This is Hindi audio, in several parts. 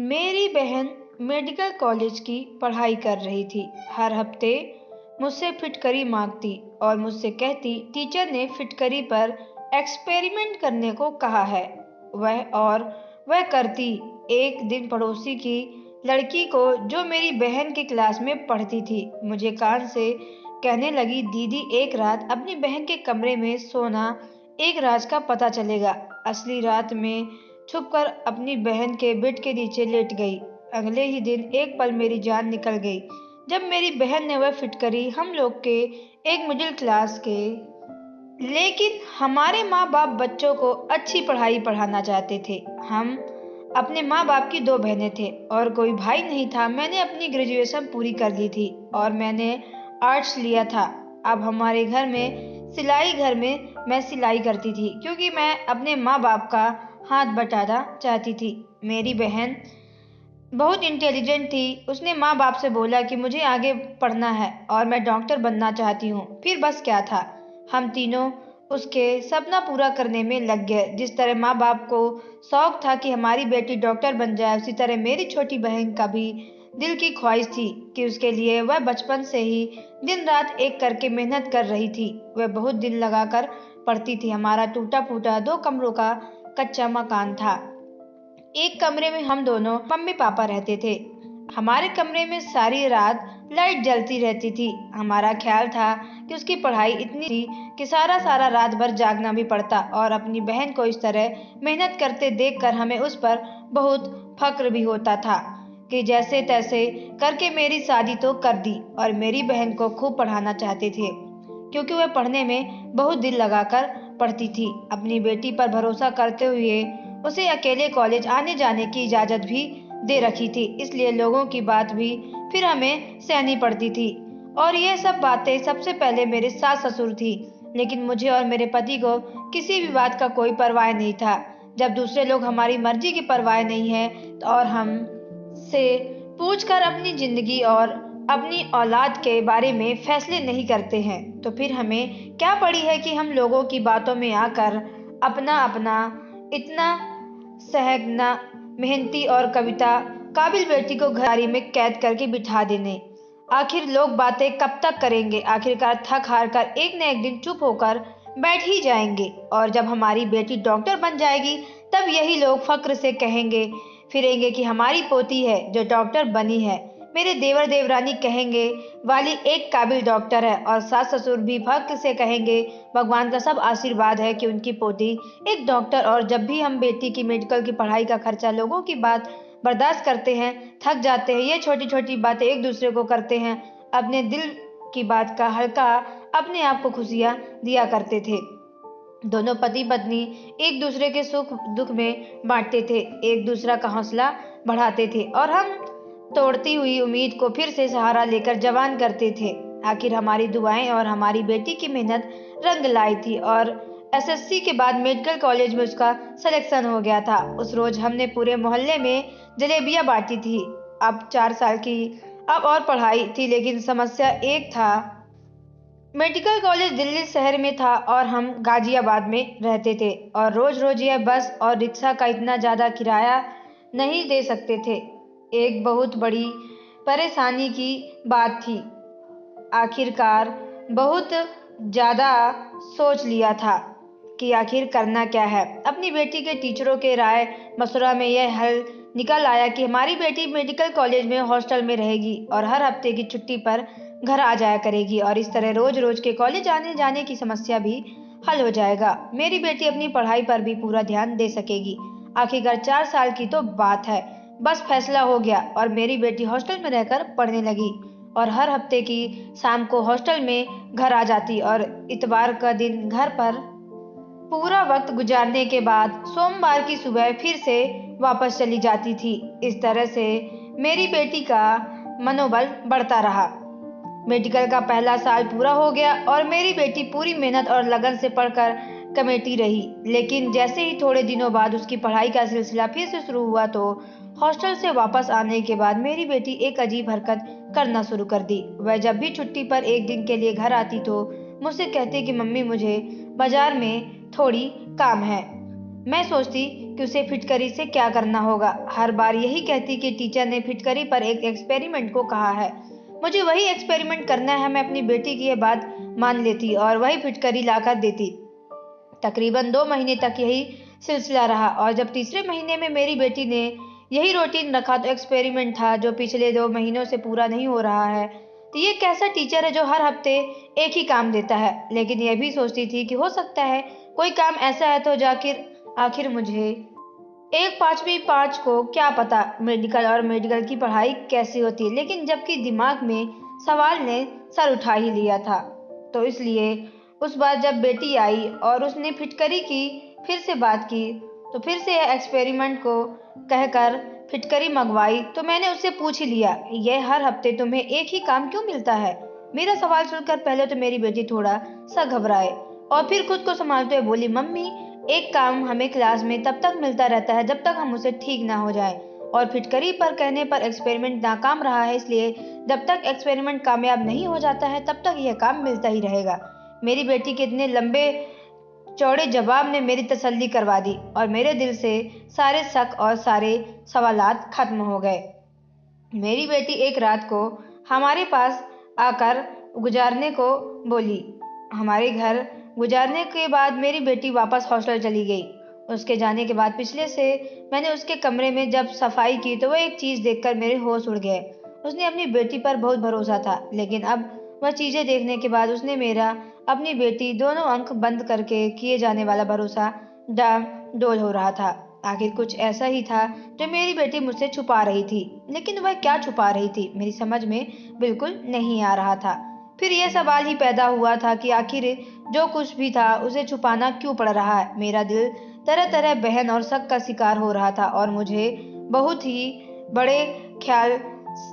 मेरी बहन मेडिकल कॉलेज की पढ़ाई कर रही थी। हर हफ्ते मुझसे फिटकरी मांगती और मुझसे कहती, टीचर ने फिटकरी पर एक्सपेरिमेंट करने को कहा है। वह करती। एक दिन पड़ोसी की लड़की को, जो मेरी बहन की क्लास में पढ़ती थी, मुझे कान से कहने लगी, दीदी, एक रात अपनी बहन के कमरे में सोना, एक राज का पता चलेगा। असली रात में छुपकर अपनी बहन के बेड के नीचे लेट गई। अगले ही दिन एक पल मेरी जान निकल गई, जब मेरी बहन ने वह फिटकरी हम लोग के, एक मिडिल क्लास के, लेकिन हमारे माँ बाप बच्चों को अच्छी पढ़ाई पढ़ाना चाहते थे। हम अपने माँ बाप की दो बहनें थे और कोई भाई नहीं था। मैंने अपनी ग्रेजुएशन पूरी कर ली थी और मैंने आर्ट्स लिया था। अब हमारे घर में मैं सिलाई करती थी, क्योंकि मैं अपने माँ बाप का हाथ बटाना चाहती थी। मेरी बहन बहुत इंटेलिजेंट थी। उसने माँ बाप से बोला कि मुझे आगे पढ़ना है और मैं डॉक्टर बनना चाहती हूँ। फिर बस क्या था, हम तीनों उसके सपना पूरा करने में लग गए। जिस तरह माँ बाप को शौक था कि हमारी बेटी डॉक्टर बन जाए, उसी तरह मेरी छोटी बहन का भी दिल की ख्वाहिश थी कि उसके लिए वह बचपन से ही दिन रात एक करके मेहनत कर रही थी। वह बहुत दिल लगाकर पढ़ती थी। हमारा टूटा फूटा 2 कमरों का कच्चा मकान था। एक कमरे में हम दोनों मम्मी पापा रहते थे। हमारे कमरे में सारी रात लाइट जलती रहती थी। हमारा ख्याल था कि उसकी पढ़ाई इतनी थी कि सारा रात भर जागना भी पड़ता, और अपनी बहन को इस तरह मेहनत करते देखकर हमें उस पर बहुत फक्र भी होता था कि जैसे तैसे करके मेरी शादी तो कर दी। और मेरी बहन को खूब पढ़ाना चाहते थे, क्योंकि वह पढ़ने में बहुत दिल लगाकर पढ़ती थी। अपनी बेटी पर भरोसा करते हुए उसे अकेले कॉलेज आने जाने की इजाज़त भी दे रखी थी, इसलिए लोगों की बात भी फिर हमें सहनी पड़ती थी। और ये सब बातें सबसे पहले मेरे सास ससुर थी, लेकिन मुझे और मेरे पति को किसी भी बात का कोई परवाह नहीं था। जब दूसरे लोग हमारी मर्जी की परवाह नहीं है और हम से पूछकर अपनी जिंदगी और अपनी औलाद के बारे में फैसले नहीं करते हैं, तो फिर हमें क्या पड़ी है कि हम लोगों की बातों में आकर अपना अपना इतना सहगना मेहनती और कविता काबिल बेटी को घरारी में कैद करके बिठा देने। आखिर लोग बातें कब तक करेंगे? आखिरकार थक हार कर एक न एक दिन चुप होकर बैठ ही जाएंगे, और जब हमारी बेटी डॉक्टर बन जाएगी, तब यही लोग फक्र से कहेंगे फिरेंगे कि हमारी पोती है जो डॉक्टर बनी है। मेरे देवर देवरानी कहेंगे वाली एक काबिल डॉक्टर है, और सास ससुर भी फक्र से कहेंगे भगवान का सब आशीर्वाद है कि उनकी पोती एक डॉक्टर। और जब भी हम बेटी की मेडिकल की पढ़ाई का खर्चा, लोगों की बात बर्दाश्त करते हैं, थक जाते हैं, ये छोटी छोटी बातें एक दूसरे को करते हैं, अपने दिल की बात का हल्का अपने आप को खुशियाँ दिया करते थे। दोनों पति पत्नी एक दूसरे के सुख दुख में बांटते थे, एक दूसरा का हौसला बढ़ाते थे, और हम तोड़ती हुई उम्मीद को फिर से सहारा लेकर जवान करते थे। आखिर हमारी दुआएं और हमारी बेटी की मेहनत रंग लाई थी, और एसएससी के बाद मेडिकल कॉलेज में उसका सिलेक्शन हो गया था। उस रोज हमने पूरे मोहल्ले में जलेबियां बांटी थी। अब 4 साल की अब और पढ़ाई थी, लेकिन समस्या एक था, मेडिकल कॉलेज दिल्ली शहर में था और हम गाजियाबाद में रहते थे, और रोज रोज यह बस और रिक्शा का इतना ज़्यादा किराया नहीं दे सकते थे। एक बहुत बड़ी परेशानी की बात थी। आखिरकार बहुत ज़्यादा सोच लिया था कि आखिर करना क्या है। अपनी बेटी के टीचरों के राय मशवरा में यह हल निकल आया कि हमारी बेटी मेडिकल कॉलेज में हॉस्टल में रहेगी और हर हफ्ते की छुट्टी पर घर आ जाया करेगी, और इस तरह रोज रोज के कॉलेज आने जाने की समस्या भी हल हो जाएगा। मेरी बेटी अपनी पढ़ाई पर भी पूरा ध्यान दे सकेगी। आखिरकार 4 साल की तो बात है, बस फैसला हो गया और मेरी बेटी हॉस्टल में रहकर पढ़ने लगी, और हर हफ्ते की शाम को हॉस्टल में घर आ जाती, और इतवार का दिन घर पर पूरा वक्त गुजारने के बाद सोमवार की सुबह फिर से वापस चली जाती थी। इस तरह से मेरी बेटी का मनोबल बढ़ता रहा। मेडिकल का पहला साल पूरा हो गया और मेरी बेटी पूरी मेहनत और लगन से पढ़कर कमेटी रही। लेकिन जैसे ही थोड़े दिनों बाद उसकी पढ़ाई का सिलसिला फिर से शुरू हुआ, तो हॉस्टल से वापस आने के बाद मेरी बेटी एक अजीब हरकत करना शुरू कर दी। वह जब भी छुट्टी पर एक दिन के लिए घर आती तो मुझसे कहती कि मम्मी, मुझे बाजार में थोड़ी काम है। मैं सोचती कि उसे फिटकरी से क्या करना होगा। हर बार यही कहती कि टीचर ने फिटकरी पर एक एक्सपेरिमेंट को कहा है, मुझे वही एक्सपेरिमेंट करना है। मैं अपनी बेटी की यह बात मान लेती और वही फिटकरी लाकर देती। तकरीबन 2 महीने तक यही सिलसिला रहा और जब तीसरे महीने में मेरी बेटी ने यही रूटीन रखा तो एक्सपेरिमेंट था जो पिछले 2 महीनों से पूरा नहीं हो रहा है। तो ये कैसा टीचर है जो हर हफ्ते एक ही काम देता है। लेकिन यह भी सोचती थी कि हो सकता है कोई काम ऐसा है तो जाकिर आखिर मुझे एक 5वीं 5 को क्या पता मेडिकल और मेडिकल की पढ़ाई कैसी होती है। लेकिन जबकि दिमाग में सवाल ने सर उठा ही लिया था, तो इसलिए उस बार जब बेटी आई और उसने फिटकरी की फिर से बात की, तो फिर से यह एक्सपेरिमेंट को कहकर फिटकरी मंगवाई, तो मैंने उससे पूछ ही लिया, यह हर हफ्ते तुम्हें एक ही काम क्यों मिलता है। मेरा सवाल सुनकर पहले तो मेरी बेटी थोड़ा सा घबराए और फिर खुद को संभालते हुए बोली, मम्मी एक काम हमें क्लास में तब तक मिलता रहता है जब तक हम उसे ठीक ना हो जाए, और फिटकरी पर कहने पर एक्सपेरिमेंट नाकाम रहा है, इसलिए जब तक एक्सपेरिमेंट कामयाब नहीं हो जाता है तब तक यह काम मिलता ही रहेगा। मेरी बेटी के इतने लंबे चौड़े जवाब ने मेरी तसल्ली करवा दी और मेरे दिल से सारे शक और सारे सवालात खत्म हो गए। मेरी बेटी एक रात को हमारे पास आकर गुजारने को बोली। हमारे घर गुजारने के बाद मेरी बेटी वापस हॉस्टल चली गई। उसके जाने के बाद पिछले से मैंने उसके कमरे में जब सफाई की तो वह एक चीज़ देखकर मेरे होश उड़ गए। उसने अपनी बेटी पर बहुत भरोसा था, लेकिन अब वह चीज़ें देखने के बाद उसने मेरा अपनी बेटी दोनों आंख बंद करके किए जाने वाला भरोसा डामाडोल हो रहा था। आखिर कुछ ऐसा ही था जो मेरी बेटी मुझसे छुपा रही थी, लेकिन वह क्या छुपा रही थी मेरी समझ में बिल्कुल नहीं आ रहा था। फिर यह सवाल ही पैदा हुआ था कि आखिर जो कुछ भी था उसे छुपाना क्यों पड़ रहा है। मेरा दिल तरह तरह बहन और शक का शिकार हो रहा था और मुझे बहुत ही बड़े ख्याल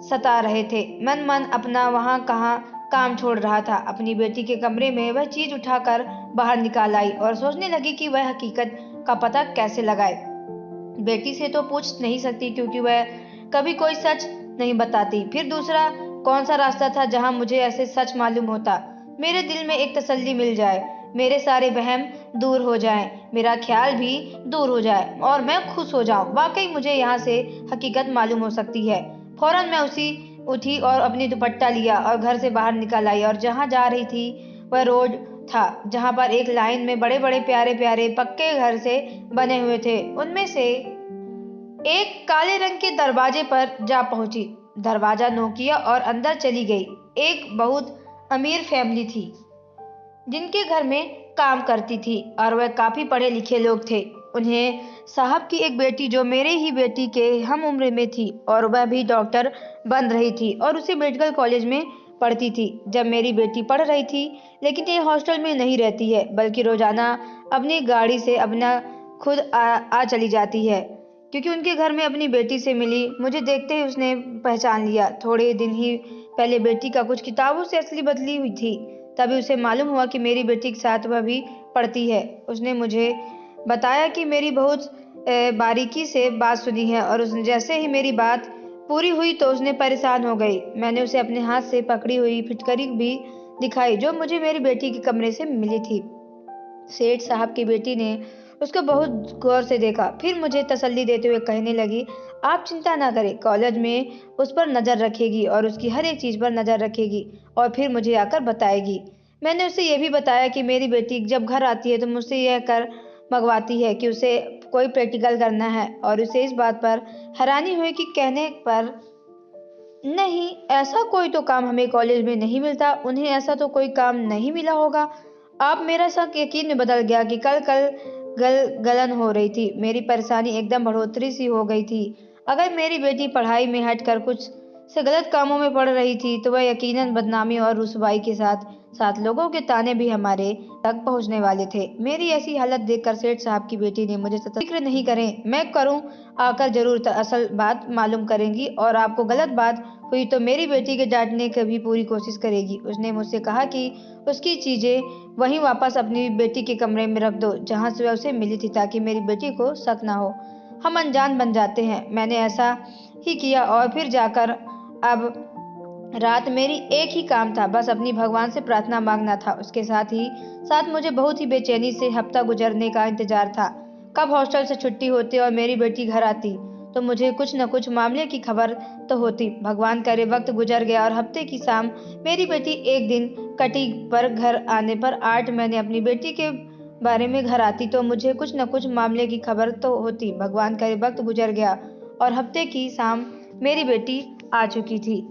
सता रहे थे। मन मन अपना वहाँ कहाँ काम छोड़ रहा था। अपनी बेटी के कमरे में वह चीज उठाकर बाहर निकाल आई और सोचने लगी कि वह हकीकत का पता कैसे लगाए। बेटी से तो पूछ नहीं सकती क्योंकि वह कभी कोई सच नहीं बताती। फिर दूसरा कौन सा रास्ता था जहां मुझे ऐसे सच मालूम होता, मेरे दिल में एक तसल्ली मिल जाए, मेरे सारे वहम दूर हो जाएं, मेरा ख्याल भी दूर हो जाए और मैं खुश हो जाऊं। वाकई मुझे यहाँ से हकीकत मालूम हो सकती है। फौरन मैं उठी और अपनी दुपट्टा लिया और घर से बाहर निकल आई और जहाँ जा रही थी वह रोड था जहाँ पर एक लाइन में बड़े बड़े प्यारे प्यारे पक्के घर से बने हुए थे। उनमें से एक काले रंग के दरवाजे पर जा पहुंची। दरवाजा नोकिया और अंदर चली गई। एक बहुत अमीर फैमिली थी जिनके घर में काम करती थी और वह काफी पढ़े लिखे लोग थे। उन्हें साहब की एक बेटी जो मेरे ही बेटी के हम उम्र में थी और वह भी डॉक्टर बन रही थी और उसे मेडिकल कॉलेज में पढ़ती थी जब मेरी बेटी पढ़ रही थी। लेकिन ये हॉस्टल में नहीं रहती है बल्कि रोजाना अपनी गाड़ी से अपना खुद आ चली जाती है, क्योंकि उनके घर में अपनी बेटी से मिली। मुझे देखते ही उसने पहचान लिया। थोड़े दिन ही पहले बेटी का कुछ किताबों से असली बदली हुई थी, तभी उसे मालूम हुआ कि मेरी बेटी के साथ वह भी पढ़ती है। उसने मुझे बताया कि मेरी बहुत बारीकी से बात सुनी है और उसने जैसे ही मेरी बात पूरी हुई तो उसने परेशान हो गई। मैंने उसे अपने हाथ से पकड़ी हुई फिटकरी भी दिखाई जो मुझे मेरी बेटी के कमरे से मिली थी। सेठ साहब की बेटी ने उसको बहुत गौर से देखा, फिर मुझे तसल्ली देते हुए कहने लगी, आप चिंता ना करें, कॉलेज में उस पर नज़र रखेगी और उसकी हर एक चीज़ पर नज़र रखेगी और फिर मुझे आकर बताएगी। मैंने उसे यह भी बताया कि मेरी बेटी जब घर आती है तो मुझसे यह कर मंगवाती है कि उसे कोई प्रैक्टिकल करना है और उसे इस बात पर हैरानी हुई कि कहने पर, नहीं ऐसा कोई तो काम हमें कॉलेज में नहीं मिलता, उन्हें ऐसा तो कोई काम नहीं मिला होगा। अब मेरा शक यकीन में बदल गया कि कल कल गलन हो रही थी। मेरी परेशानी एकदम बढ़ोतरी सी हो गई थी। अगर मेरी बेटी पढ़ाई में हटकर कुछ से गलत कामों में पड़ रही थी तो वह यकीनन बदनामी और रुसवाई के साथ साथ लोगों के ताने भी हमारे तक पहुंचने वाले थे। मेरी ऐसी हालत देखकर सेठ साहब की बेटी ने मुझे सतत फिक्र नहीं करें, मैं करूं आकर जरूर असल बात मालूम करेंगी और आपको गलत बात हुई तो मेरी बेटी के डांटने की भी पूरी कोशिश करेगी। उसने मुझसे कहा कि उसकी चीजें वहीं वापस अपनी बेटी के कमरे में रख दो जहां से वह उसे मिली थी, ताकि मेरी बेटी को शक ना हो। हम अनजान बन जाते हैं। मैंने ऐसा ही किया और फिर जाकर अब रात मेरी एक ही काम था, बस अपनी भगवान से प्रार्थना मांगना था। उसके साथ ही साथ मुझे बहुत ही बेचैनी से हफ्ता गुजरने का इंतजार था। कब हॉस्टल से छुट्टी होती और मेरी बेटी घर आती तो मुझे कुछ न कुछ मामले की खबर तो होती। भगवान करे वक्त गुजर गया और हफ्ते की शाम मेरी बेटी एक दिन कटी पर घर आने पर 8 महीने अपनी बेटी के बारे में घर आती तो मुझे कुछ न कुछ मामले की खबर तो होती। भगवान करे वक्त गुजर गया और हफ्ते की शाम मेरी बेटी आ चुकी थी।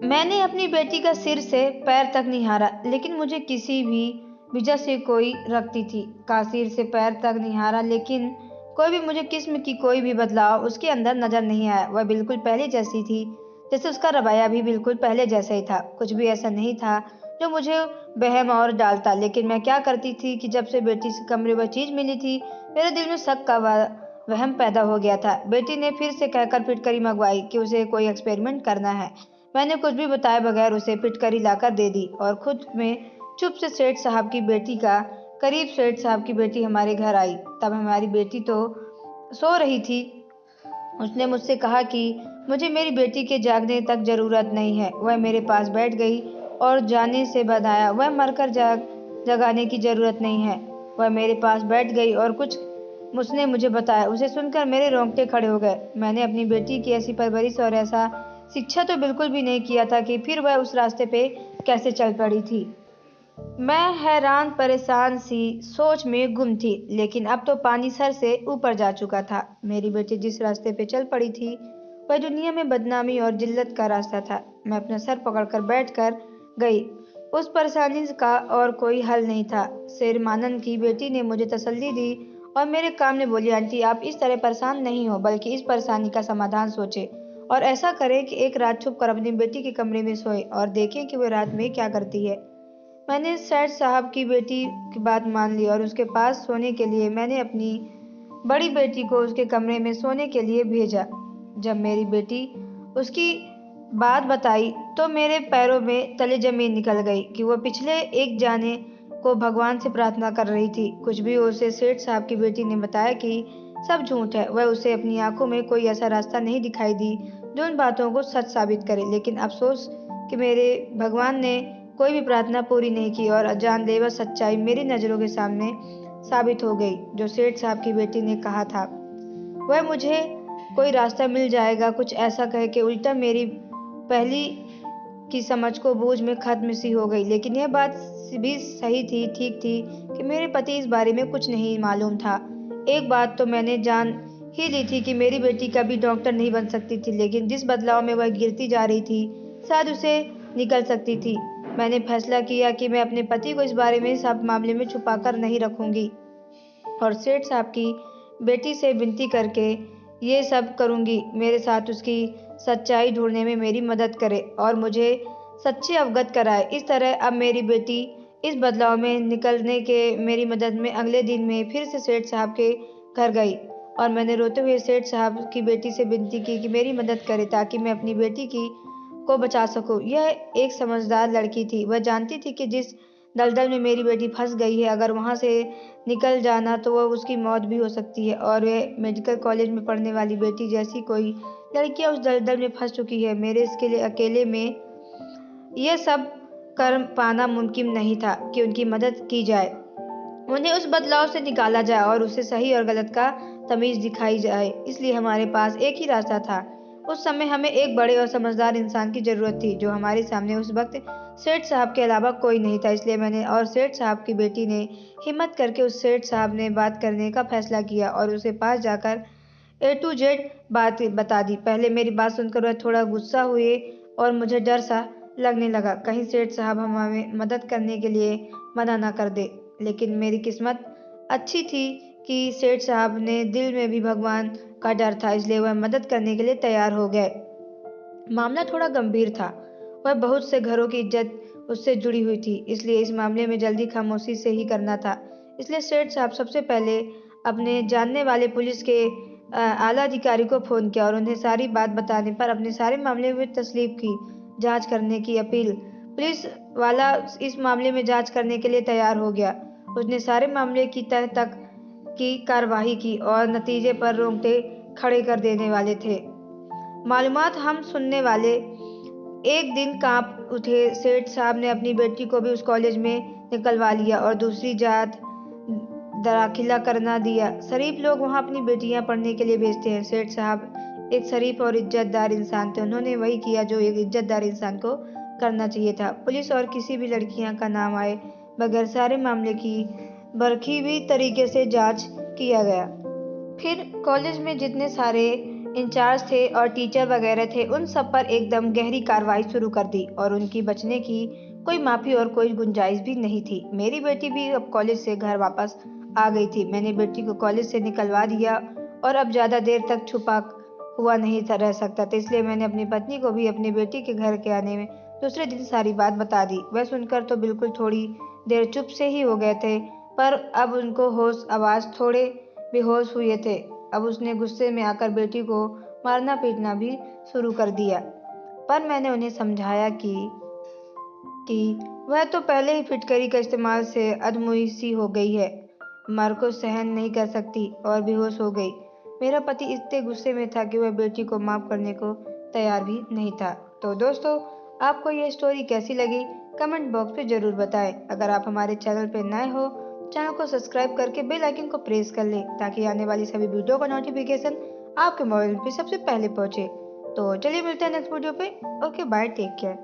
मैंने अपनी बेटी का सिर से पैर तक निहारा, लेकिन मुझे किसी भी वजह से कोई रखती थी का सिर से पैर तक निहारा, लेकिन कोई भी मुझे किस्म की कोई भी बदलाव उसके अंदर नजर नहीं आया। वह बिल्कुल पहले जैसी थी, जैसे उसका रवैया भी बिल्कुल पहले जैसा ही था। कुछ भी ऐसा नहीं था जो मुझे बहम और डालता। लेकिन मैं क्या करती थी कि जब से बेटी से कमरे वह चीज मिली थी, मेरे दिल में शक का वहम पैदा हो गया था। बेटी ने फिर से कहकर फिटकरी मंगवाई कि उसे कोई एक्सपेरिमेंट करना है। मैंने कुछ भी बताए बगैर उसे फिटकरी लाकर दे दी और खुद में चुप से सेठ साहब की बेटी का करीब सेठ साहब की बेटी हमारे घर आई। तब हमारी बेटी तो सो रही थी। उसने मुझसे कहा कि मुझे मेरी बेटी के जागने तक जरूरत नहीं है। वह मेरे पास बैठ गई और जाने से बताया, वह मरकर जगाने की जरूरत नहीं है। वह मेरे पास बैठ गई और कुछ उसने मुझे बताया। उसे सुनकर मेरे रोंगटे खड़े हो गए। मैंने अपनी बेटी की ऐसी परवरिश और ऐसा शिक्षा तो बिल्कुल भी नहीं किया था कि फिर वह उस रास्ते पे कैसे चल पड़ी थी। मैं हैरान परेशान सी सोच में गुम थी, लेकिन अब तो पानी सर से ऊपर जा चुका था। मेरी बेटी जिस रास्ते पे चल पड़ी थी वह दुनिया में बदनामी और जिल्लत का रास्ता था। मैं अपना सर पकड़कर बैठ कर गई। उस परेशानी का और कोई हल नहीं था। शेरमानन की बेटी ने मुझे तसल्ली दी और मेरे काम ने बोली, आंटी आप इस तरह परेशान नहीं हो, बल्कि इस परेशानी का समाधान सोचे और ऐसा करें कि एक रात छुप कर अपनी बेटी के कमरे में सोए और देखें कि वह रात में क्या करती है। मैंने सेठ साहब की बेटी की बात मान ली और उसके पास सोने के लिए मैंने अपनी बड़ी बेटी को उसके कमरे में सोने के लिए भेजा। जब मेरी बेटी उसकी बात बताई तो मेरे पैरों में तले जमीन निकल गई कि वो पिछले एक जाने को भगवान से प्रार्थना कर रही थी। कुछ भी उसे सेठ साहब की बेटी ने बताया कि सब झूठ है। वह उसे अपनी आंखों में कोई ऐसा रास्ता नहीं दिखाई दी जो उन बातों को सच साबित करे। लेकिन अफसोस कि मेरे भगवान ने कोई भी प्रार्थना पूरी नहीं की और जानलेवा सच्चाई मेरी नजरों के सामने साबित हो गई। जो सेठ साहब की बेटी ने कहा था वह मुझे कोई रास्ता मिल जाएगा, कुछ ऐसा कह के उल्टा मेरी पहली की समझ को बूझ में खत्म सी हो गई। लेकिन यह बात भी सही थी, ठीक थी कि मेरे पति इस बारे में कुछ नहीं मालूम था। एक बात तो मैंने जान ही ली थी कि मेरी बेटी कभी डॉक्टर नहीं बन सकती थी, लेकिन जिस बदलाव में वह गिरती जा रही थी शायद उसे निकल सकती थी। मैंने फैसला किया कि मैं अपने पति को इस बारे में सब मामले में छुपाकर नहीं रखूंगी और सेठ साहब की बेटी से विनती करके ये सब करूंगी मेरे साथ उसकी सच्चाई ढूंढने में मेरी मदद करे और मुझे सच्चे अवगत कराए। इस तरह अब मेरी बेटी इस बदलाव में निकलने के मेरी मदद में अगले दिन में फिर से सेठ साहब के घर गई और मैंने रोते हुए सेठ साहब की बेटी से विनती की कि मेरी मदद करे ताकि मैं अपनी बेटी की को बचा सकूं। यह एक समझदार लड़की थी। वह जानती थी कि जिस दलदल में मेरी बेटी फंस गई है, अगर वहां से निकल जाना तो वह उसकी मौत भी हो सकती है और वह मेडिकल कॉलेज में पढ़ने वाली बेटी जैसी कोई लड़कियां उस दलदल में फंस चुकी है। मेरे इसके लिए अकेले में यह सब कर पाना मुमकिन नहीं था कि उनकी मदद की जाए, उन्हें उस बदलाव से निकाला जाए और उसे सही और गलत का तमीज दिखाई जाए। इसलिए हमारे पास एक ही रास्ता था। उस समय हमें एक बड़े और समझदार इंसान की जरूरत थी जो हमारे सामने उस वक्त सेठ साहब के अलावा कोई नहीं था। इसलिए मैंने और सेठ साहब की बेटी ने हिम्मत करके उस सेठ साहब ने बात करने का फैसला किया और उसके पास जाकर ए टू जेड बात बता दी। पहले मेरी बात सुनकर वह थोड़ा गुस्सा हुए और मुझे डर सा लगने लगा कहीं सेठ साहब हमें मदद करने के लिए मना ना कर दे। लेकिन मेरी किस्मत अच्छी थी कि सेठ साहब ने दिल में भी भगवान का डर था, इसलिए वह मदद करने के लिए तैयार हो गए। मामला थोड़ा गंभीर था। वह बहुत से घरों की इज्जत उससे जुड़ी हुई थी, इसलिए इस मामले में जल्दी खामोशी से ही करना था। इसलिए सेठ साहब सबसे पहले अपने जानने वाले पुलिस के आला अधिकारी को फोन किया और उन्हें सारी बात बताने पर अपने सारे मामले में तसलीम की जांच करने की अपील। पुलिस वाला इस मामले में जांच करने के लिए तैयार हो गया। उसने सारे मामले की तह तक की कार्यवाही की और नतीजे पर रोंगटे खड़े कर देने वाले थे। मालूमात हम सुनने वाले एक दिन कांप उठे। सेठ साहब ने अपनी बेटी को भी उस कॉलेज में निकलवा लिया और दूसरी दाखिला करना दिया। शरीफ लोग वहाँ अपनी बेटियां पढ़ने के लिए भेजते हैं। सेठ साहब एक शरीफ और इज्जतदार इंसान थे। उन्होंने वही किया जो एक इज्जतदार इंसान को करना चाहिए था। पुलिस और किसी भी लड़कियां का नाम आए बगैर सारे मामले की बरखीबी तरीके से जांच किया गया। फिर कॉलेज में जितने सारे इंचार्ज थे और टीचर वगैरह थे, उन सब पर एकदम गहरी कार्रवाई शुरू कर दी और उनकी बचने की कोई माफी और कोई गुंजाइश भी नहीं थी। मेरी बेटी भी अब कॉलेज से घर वापस आ गई थी। मैंने बेटी को कॉलेज से निकलवा दिया और अब ज़्यादा देर तक छुपा हुआ नहीं रह सकता था, इसलिए मैंने अपनी पत्नी को भी अपनी बेटी के घर के आने में दूसरे दिन सारी बात बता दी। वह सुनकर तो बिल्कुल थोड़ी देर चुप से ही हो गए थे, पर अब उनको होश आवाज थोड़े बेहोश हुए थे। अब उसने गुस्से में आकर बेटी को मारना पीटना भी शुरू कर दिया, पर मैंने उन्हें समझाया कि वह तो पहले ही फिटकरी का इस्तेमाल से अधमुई सी हो गई है, मर को सहन नहीं कर सकती और बेहोश हो गई। मेरा पति इतने गुस्से में था कि वह बेटी को माफ करने को तैयार भी नहीं था। तो दोस्तों, आपको यह स्टोरी कैसी लगी कमेंट बॉक्स में ज़रूर बताएं। अगर आप हमारे चैनल पर नए हो, चैनल को सब्सक्राइब करके बेल आइकन को प्रेस कर लें ताकि आने वाली सभी वीडियो का नोटिफिकेशन आपके मोबाइल पे सबसे पहले पहुंचे। तो चलिए मिलते हैं नेक्स्ट वीडियो पे। Okay bye, take care.